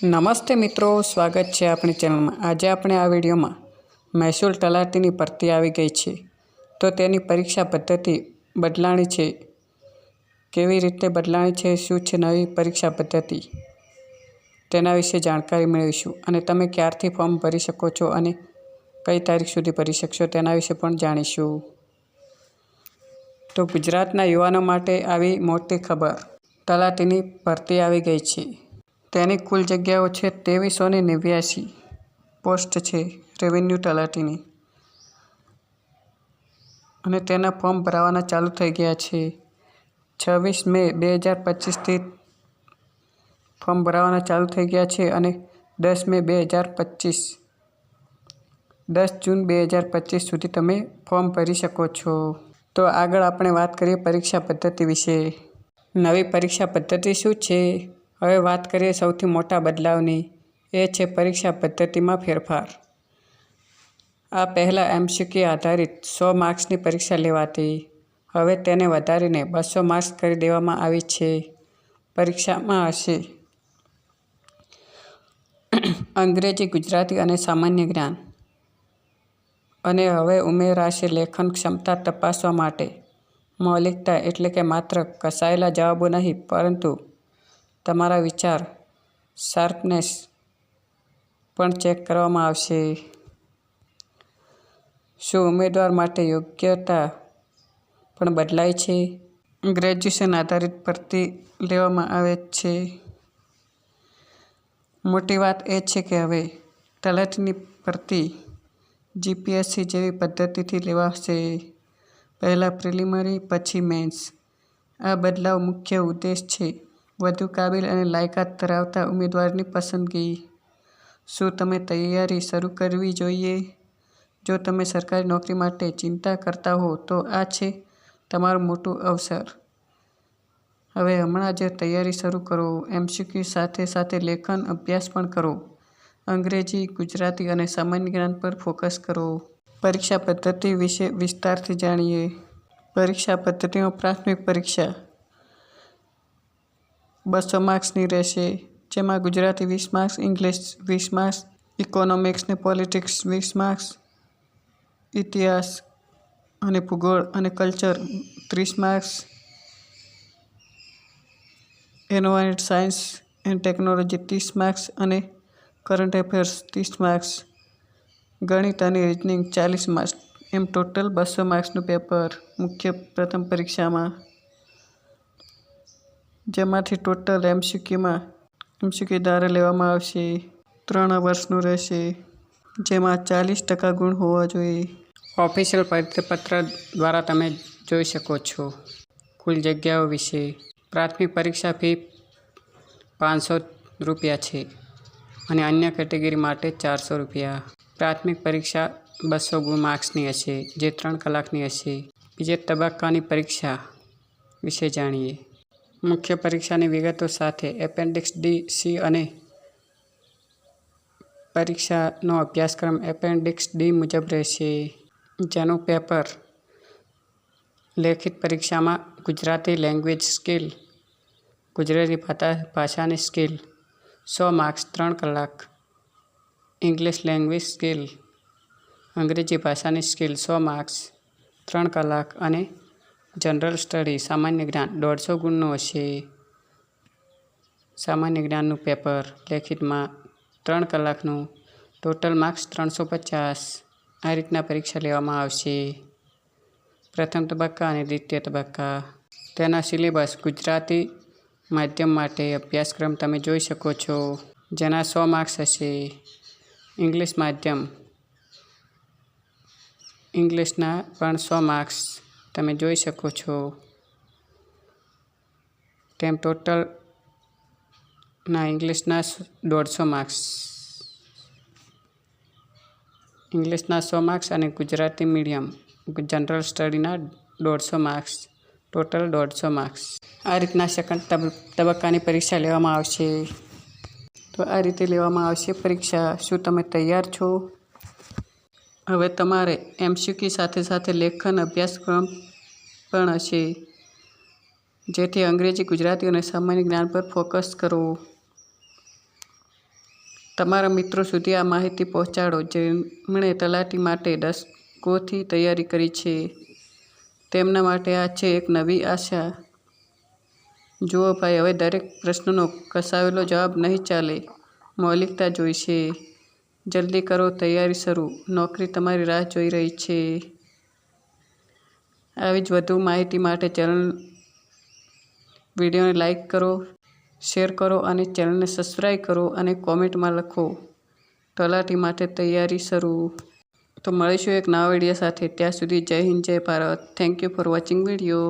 નમસ્તે મિત્રો, સ્વાગત છે આપણી ચેનલમાં। આજે આપણે આ વિડીયોમાં મહેસૂલ તલાટીની ભરતી આવી ગઈ છે, તો તેની પરીક્ષા પદ્ધતિ બદલાણી છે। કેવી રીતે બદલાણી છે, શું છે નવી પરીક્ષા પદ્ધતિ, તેના વિશે જાણકારી મેળવીશું। અને તમે ક્યારથી ફોર્મ ભરી શકો છો અને કઈ તારીખ સુધી ભરી શકશો તેના વિશે પણ જાણીશું। તો ગુજરાતના યુવાનો માટે આવી મોટી ખબર, તલાટીની ભરતી આવી ગઈ છે। તેની કુલ જગ્યાઓ છે 2389 પોસ્ટ છે રેવન્યુ તલાટીની, અને તેના ફોર્મ ભરાવાના ચાલુ થઈ ગયા છે। 26 મે 2025થી ફોર્મ ભરાવાના ચાલુ થઈ ગયા છે અને 10 મે 2025 10 જૂન 2025 સુધી તમે ફોર્મ ભરી શકો છો। તો આગળ આપણે વાત કરીએ પરીક્ષા પદ્ધતિ વિશે। નવી પરીક્ષા પદ્ધતિ શું છે? હવે વાત કરીએ સૌથી મોટા બદલાવની, એ છે પરીક્ષા પદ્ધતિમાં ફેરફાર। આ પહેલાં MCQ આધારિત 100 માર્ક્સની પરીક્ષા લેવાતી, હવે તેને વધારીને 200 માર્ક્સ કરી દેવામાં આવી છે। પરીક્ષામાં હશે અંગ્રેજી, ગુજરાતી અને સામાન્ય જ્ઞાન, અને હવે ઉમેરાશે લેખન ક્ષમતા તપાસવા માટે મૌલિકતા, એટલે કે માત્ર ઘસાયેલા જવાબો નહીં, પરંતુ તમારા વિચાર શાર્પનેસ પણ ચેક કરવામાં આવશે। શું ઉમેદવાર માટે યોગ્યતા પણ બદલાઈ છે? ગ્રેજ્યુએશન આધારિત ભરતી લેવામાં આવે છે। મોટી વાત એ છે કે હવે તલાટીની ભરતી GPSC જેવી પદ્ધતિથી લેવાશે, પહેલાં પ્રિલિમિનરી પછી મેન્સ। આ બદલાવ મુખ્ય ઉદ્દેશ છે વધુ કાબિલ અને લાયકાત ધરાવતા ઉમેદવારની પસંદગી। શું તમે તૈયારી શરૂ કરવી જોઈએ? જો તમે સરકારી નોકરી માટે ચિંતા કરતા હો તો આ છે તમારું મોટું અવસર। હવે હમણાં જ તૈયારી શરૂ કરો। MCQ સાથે સાથે લેખન અભ્યાસ પણ કરો। અંગ્રેજી, ગુજરાતી અને સામાન્ય જ્ઞાન પર ફોકસ કરો। પરીક્ષા પદ્ધતિ વિશે વિસ્તારથી જાણીએ। પરીક્ષા પદ્ધતિમાં પ્રાથમિક પરીક્ષા 200 માર્ક્સની રહેશે, જેમાં Gujarati 20 marks, English 20 marks, economics ને પોલિટિક્સ 20 માર્ક્સ, ઇતિહાસ અને ભૂગોળ અને culture 30 marks, environment science and technology 30 marks અને કરંટ અફેર્સ 30 માર્ક્સ, ગણિત અને રિઝનિંગ 40 માર્ક્સ, એમ ટોટલ 200 માર્ક્સનું પેપર મુખ્ય પ્રથમ પરીક્ષામાં, જેમાંથી ટોટલ MCQ દ્વારા લેવામાં આવશે। 3 વર્ષનું રહેશે, જેમાં 40% ગુણ હોવા જોઈએ। ઓફિશિયલ પરિપત્ર દ્વારા તમે જોઈ શકો છો। કુલ જગ્યાઓ વિશે, પ્રાથમિક પરીક્ષા ફી ₹500 છે અને અન્ય કેટેગરી માટે ₹400। પ્રાથમિક પરીક્ષા 200 માર્ક્સની હશે, જે 3 કલાકની હશે। બીજા તબક્કાની પરીક્ષા વિશે જાણીએ। મુખ્ય પરીક્ષાની વિગતો સાથે એપેન્ડિક્સ ડી, સી અને પરીક્ષાનો અભ્યાસક્રમ એપેન્ડિક્સ ડી મુજબ રહેશે, જેનું પેપર લેખિત પરીક્ષામાં ગુજરાતી લેંગ્વેજ સ્કિલ, ગુજરાતી ભાષાની સ્કિલ 100 માર્ક્સ 3 કલાક, ઇંગ્લિશ લેંગ્વેજ સ્કિલ, અંગ્રેજી ભાષાની સ્કિલ 100 માર્ક્સ 3 કલાક, અને જનરલ સ્ટડી સામાન્ય જ્ઞાન 150 ગુણનું હશે। સામાન્ય જ્ઞાનનું પેપર લેખિતમાં 3 કલાકનું, ટોટલ માર્ક્સ 350। આ રીતના પરીક્ષા લેવામાં આવશે। પ્રથમ તબક્કા અને દ્વિતીય તબક્કા, તેના સિલેબસ ગુજરાતી માધ્યમ માટે અભ્યાસક્રમ તમે જોઈ શકો છો, જેના 100 માર્ક્સ હશે। ઇંગ્લિશ માધ્યમ, ઇંગ્લિશના પણ 100 માર્ક્સ તમે જોઈ શકો છો, તેમ ટોટલના ઇંગ્લિશના 150 માર્ક્સ, ઇંગ્લિશના 100 માર્ક્સ અને ગુજરાતી મીડિયમ જનરલ સ્ટડીના 150 માર્ક્સ, ટોટલ 150 માર્ક્સ। આ રીતના સેકન્ડ તબક્કાની પરીક્ષા લેવામાં આવશે। તો આ રીતે લેવામાં આવશે પરીક્ષા। શું તમે તૈયાર છો? હવે તમારે MCQ સાથે સાથે લેખન અભ્યાસક્રમ પણ હશે, જેથી અંગ્રેજી, ગુજરાતી અને સામાન્ય જ્ઞાન પર ફોકસ કરો। તમારા મિત્રો સુધી આ માહિતી પહોંચાડો જેમણે તલાટી માટે દશકોથી તૈયારી કરી છે. તેમના માટે આ છે એક નવી આશા. જુઓ ભાઈ, હવે દરેક પ્રશ્નનો કસાવેલો જવાબ નહીં ચાલે. મૌલિકતા જોઈશે. જલ્દી કરો, તૈયારી શરૂ. નોકરી તમારી રાહ જોઈ રહી છે. આવી જ વધુ માહિતી માટે વિડીયોને લાઈક કરો, શેર કરો અને ચેનલને સબસ્ક્રાઈબ કરો અને કોમેન્ટમાં લખો તલાટી માટે તૈયારી શરૂ. તો મળીશું એક નવા વિડીયો સાથે. ત્યાં સુધી જય હિન્દ, જય Bharat. Thank you for watching video.